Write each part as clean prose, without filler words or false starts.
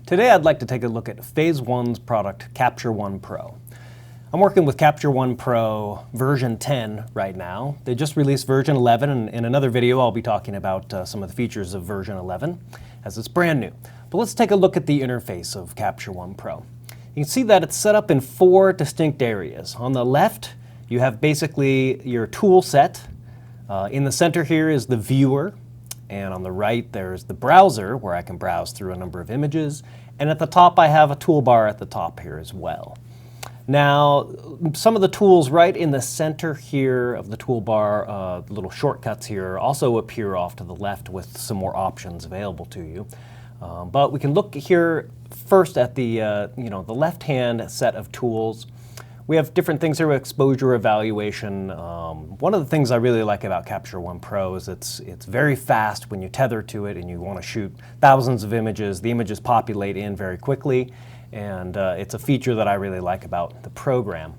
Today I'd like to take a look at Phase 1's product, Capture One Pro. I'm working with Capture One Pro version 10 right now. They just released version 11, and in another video I'll be talking about some of the features of version 11 as it's brand new. But let's take a look at the interface of Capture One Pro. You can see that it's set up in 4 distinct areas. On the left, you have basically your tool set. In the center here is the viewer. And on the right, there's the browser, where I can browse through a number of images. And at the top, I have a toolbar at the top here as well. Now, some of the tools right in the center here of the toolbar, the little shortcuts here, also appear off to the left with some more options available to you. But we can look here first at the the left-hand set of tools. We have different things here with exposure evaluation. One of the things I really like about Capture One Pro is it's very fast when you tether to it and you want to shoot thousands of images. The images populate in very quickly, and it's a feature that I really like about the program.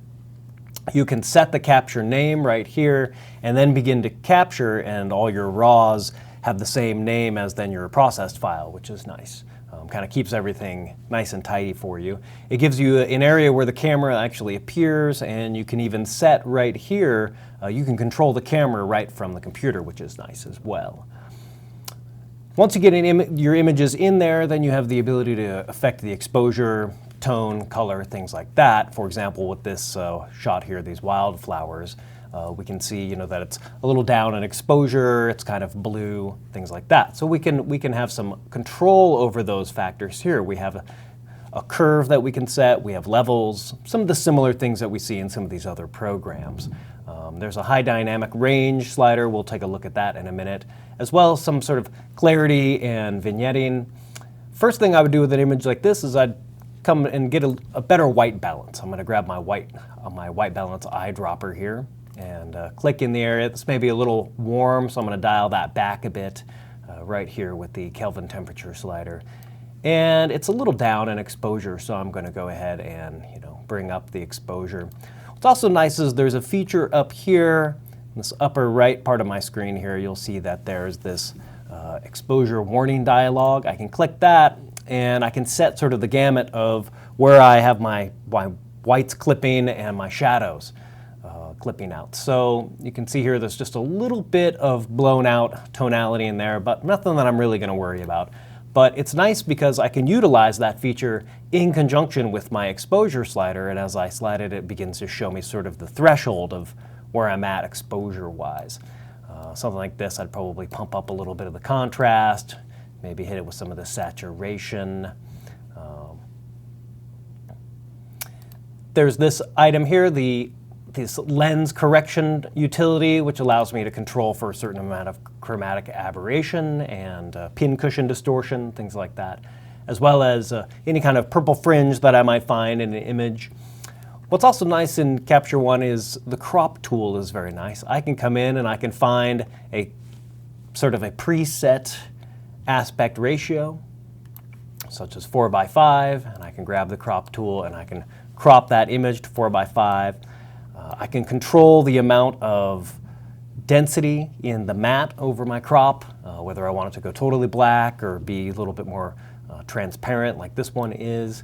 You can set the capture name right here and then begin to capture, and all your RAWs have the same name as then your processed file, which is nice. Kind of keeps everything nice and tidy for you. It gives you an area where the camera actually appears, and you can even set right here, you can control the camera right from the computer, which is nice as well. Once you get your images in there, then you have the ability to affect the exposure, tone, color, things like that. For example, with this shot here, these wildflowers, we can see that it's a little down in exposure, it's kind of blue, things like that. So we can have some control over those factors here. We have a curve that we can set, we have levels, some of the similar things that we see in some of these other programs. There's a high dynamic range slider, we'll take a look at that in a minute, as well as some sort of clarity and vignetting. First thing I would do with an image like this is I'd come and get a better white balance. I'm going to grab my white balance eyedropper here and click in the area. This may be a little warm, so I'm going to dial that back a bit right here with the Kelvin temperature slider. And it's a little down in exposure, so I'm going to go ahead and bring up the exposure. What's also nice is there's a feature up here, in this upper right part of my screen here, you'll see that there's this exposure warning dialog. I can click that, and I can set sort of the gamut of where I have my whites clipping and my shadows clipping out. So you can see here there's just a little bit of blown out tonality in there, but nothing that I'm really going to worry about. But it's nice because I can utilize that feature in conjunction with my exposure slider, and as I slide it, it begins to show me sort of the threshold of where I'm at exposure-wise. Something like this, I'd probably pump up a little bit of the contrast, maybe hit it with some of the saturation. There's this item here, this lens correction utility, which allows me to control for a certain amount of chromatic aberration and pin cushion distortion, things like that, as well as any kind of purple fringe that I might find in an image. What's also nice in Capture One is the crop tool is very nice. I can come in and I can find a sort of a preset aspect ratio, such as 4:5, and I can grab the crop tool and I can crop that image to 4:5. I can control the amount of density in the matte over my crop, whether I want it to go totally black or be a little bit more transparent like this one is.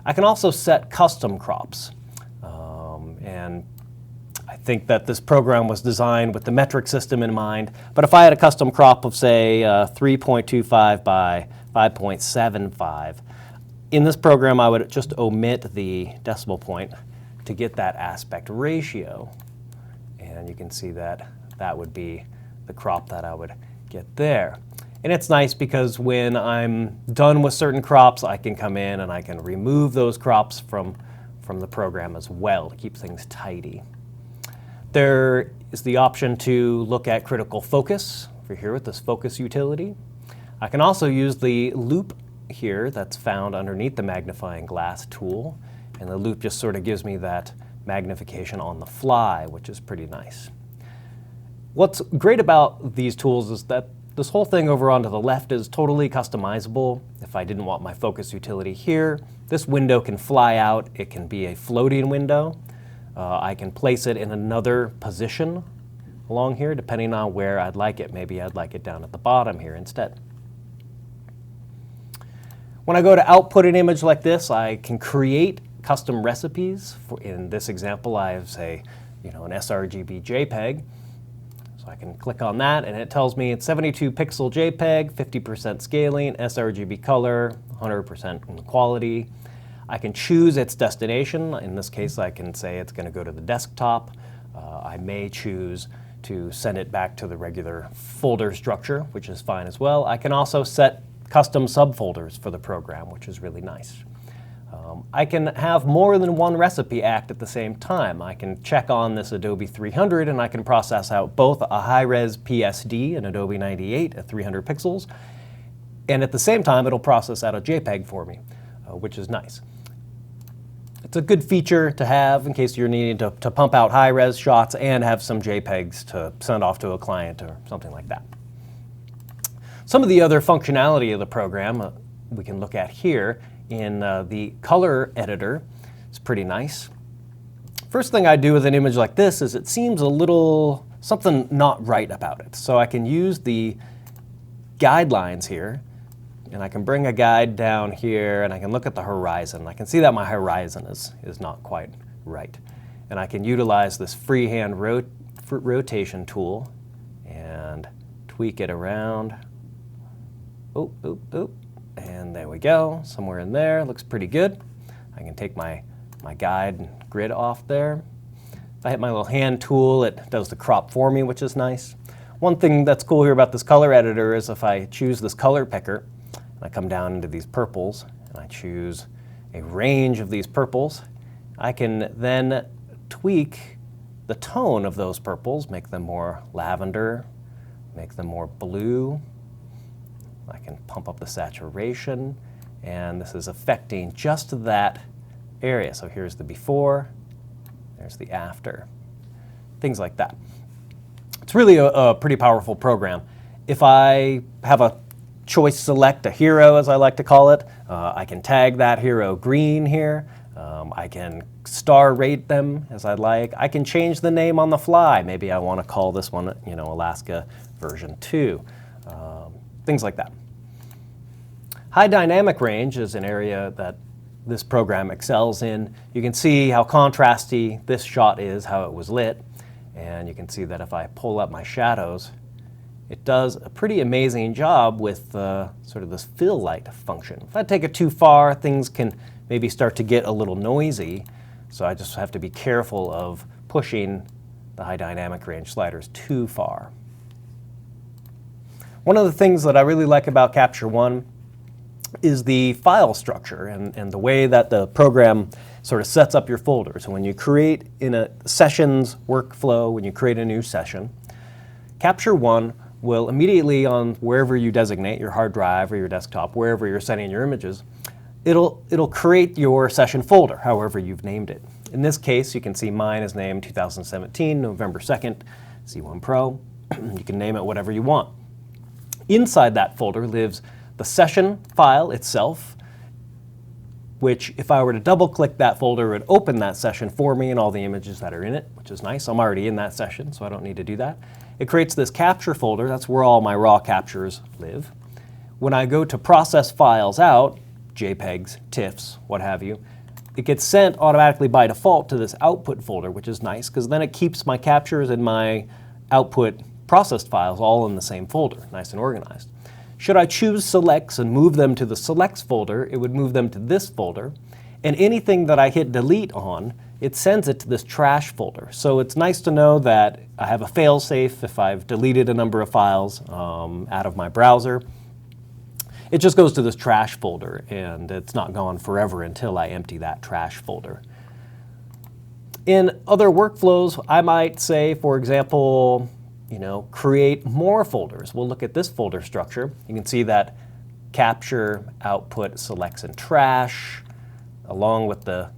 I can also set custom crops. And I think that this program was designed with the metric system in mind. But if I had a custom crop of, say, 3.25 by 5.75, in this program I would just omit the decimal point to get that aspect ratio. And you can see that that would be the crop that I would get there. And it's nice because when I'm done with certain crops, I can come in and I can remove those crops from the program as well to keep things tidy. There is the option to look at critical focus over here with this focus utility. I can also use the loop here that's found underneath the magnifying glass tool, and the loop just sort of gives me that magnification on the fly, which is pretty nice. What's great about these tools is that this whole thing over onto the left is totally customizable. If I didn't want my focus utility here, this window can fly out. It can be a floating window. I can place it in another position along here depending on where I'd like it. Maybe I'd like it down at the bottom here instead. When I go to output an image like this, I can create custom recipes. In this example, I have, say, an sRGB JPEG. So I can click on that, and it tells me it's 72 pixel JPEG, 50% scaling, sRGB color, 100% quality. I can choose its destination. In this case, I can say it's going to go to the desktop. I may choose to send it back to the regular folder structure, which is fine as well. I can also set custom subfolders for the program, which is really nice. I can have more than one recipe act at the same time. I can check on this Adobe 300 and I can process out both a high-res PSD in Adobe 98 at 300 pixels, and at the same time it'll process out a JPEG for me, which is nice. It's a good feature to have in case you're needing to pump out high-res shots and have some JPEGs to send off to a client or something like that. Some of the other functionality of the program we can look at here in the color editor. It's pretty nice. First thing I do with an image like this is it seems a little something not right about it. So I can use the guidelines here, and I can bring a guide down here, and I can look at the horizon. I can see that my horizon is not quite right. And I can utilize this freehand rotation tool and tweak it around. Oop, oop, oop. And there we go, somewhere in there, looks pretty good. I can take my guide and grid off there. If I hit my little hand tool, it does the crop for me, which is nice. One thing that's cool here about this color editor is if I choose this color picker, and I come down into these purples, and I choose a range of these purples, I can then tweak the tone of those purples, make them more lavender, make them more blue. I can pump up the saturation, and this is affecting just that area. So here's the before, there's the after, things like that. It's really a pretty powerful program. If I have a choice select, a hero as I like to call it, I can tag that hero green here. I can star rate them as I'd like. I can change the name on the fly. Maybe I want to call this one, Alaska version 2. Things like that. High dynamic range is an area that this program excels in. You can see how contrasty this shot is, how it was lit. And you can see that if I pull up my shadows, it does a pretty amazing job with sort of this fill light function. If I take it too far, things can maybe start to get a little noisy. So I just have to be careful of pushing the high dynamic range sliders too far. One of the things that I really like about Capture One is the file structure and the way that the program sort of sets up your folders. So when you create in a sessions workflow, when you create a new session, Capture One will immediately on wherever you designate, your hard drive or your desktop, wherever you're setting your images, it'll create your session folder, however you've named it. In this case, you can see mine is named 2017, November 2nd, C1 Pro. You can name it whatever you want. Inside that folder lives the session file itself, which if I were to double click that folder, it would open that session for me and all the images that are in it, which is nice. I'm already in that session, so I don't need to do that. It creates this capture folder. That's where all my raw captures live. When I go to process files out, JPEGs, TIFFs, what have you, it gets sent automatically by default to this output folder, which is nice because then it keeps my captures and my output processed files all in the same folder, nice and organized. Should I choose selects and move them to the selects folder, it would move them to this folder. And anything that I hit delete on, it sends it to this trash folder. So it's nice to know that I have a fail-safe if I've deleted a number of files out of my browser. It just goes to this trash folder, and it's not gone forever until I empty that trash folder. In other workflows, I might say, for example, create more folders. We'll look at this folder structure. You can see that capture, output, selects, and trash, along with the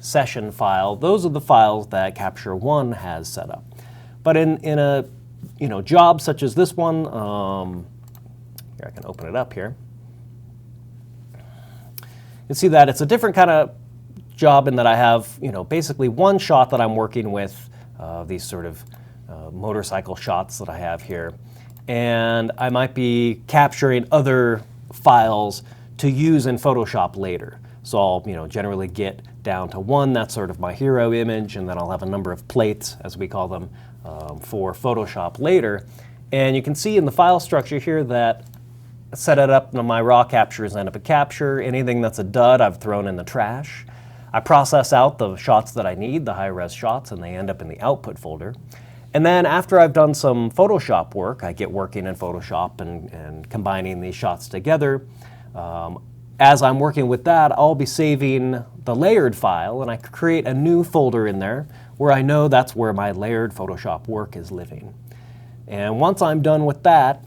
session file. Those are the files that Capture One has set up. But in a job such as this one, here I can open it up here. You see that it's a different kind of job in that I have basically one shot that I'm working with, these sort of motorcycle shots that I have here, and I might be capturing other files to use in Photoshop later. So I'll generally get down to one, that's sort of my hero image, and then I'll have a number of plates, as we call them, for Photoshop later. And you can see in the file structure here that I set it up, my raw captures end up a capture. Anything that's a dud I've thrown in the trash. I process out the shots that I need, the high-res shots, and they end up in the output folder. And then after I've done some Photoshop work, I get working in Photoshop and combining these shots together. As I'm working with that, I'll be saving the layered file, and I create a new folder in there where I know that's where my layered Photoshop work is living. And once I'm done with that,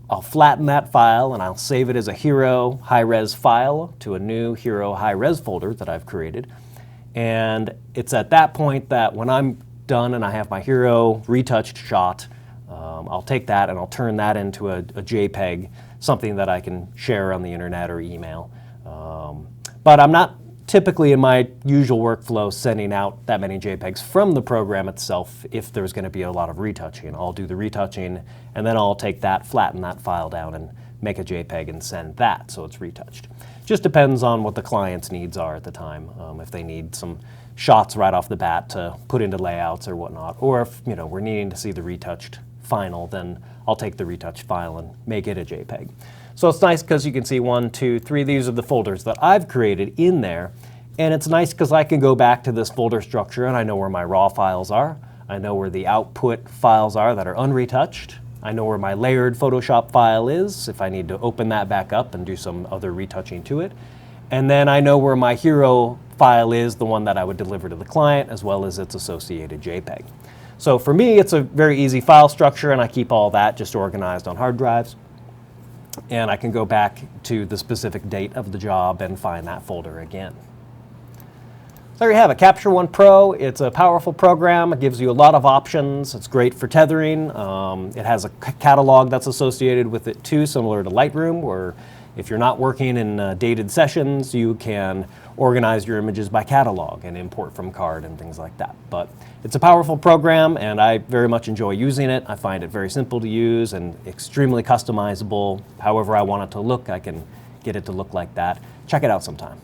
I'll flatten that file and I'll save it as a Hero high-res file to a new Hero high-res folder that I've created. And it's at that point that when I'm done and I have my Hero retouched shot, I'll take that and I'll turn that into a JPEG, something that I can share on the internet or email. But I'm not typically in my usual workflow sending out that many JPEGs from the program itself if there's going to be a lot of retouching. I'll do the retouching and then I'll take that, flatten that file down and make a JPEG and send that so it's retouched. Just depends on what the client's needs are at the time. If they need some shots right off the bat to put into layouts or whatnot, or if we're needing to see the retouched final, then I'll take the retouched file and make it a JPEG. So it's nice because you can see 1, 2, 3, these are the folders that I've created in there. And it's nice because I can go back to this folder structure and I know where my raw files are. I know where the output files are that are unretouched. I know where my layered Photoshop file is if I need to open that back up and do some other retouching to it. And then I know where my Hero file is, the one that I would deliver to the client, as well as its associated JPEG. So for me, it's a very easy file structure, and I keep all that just organized on hard drives. And I can go back to the specific date of the job and find that folder again. So there you have it, Capture One Pro. It's a powerful program. It gives you a lot of options. It's great for tethering. It has a catalog that's associated with it too, similar to Lightroom, where if you're not working in dated sessions, you can organize your images by catalog and import from card and things like that. But it's a powerful program, and I very much enjoy using it. I find it very simple to use and extremely customizable. However I want it to look, I can get it to look like that. Check it out sometime.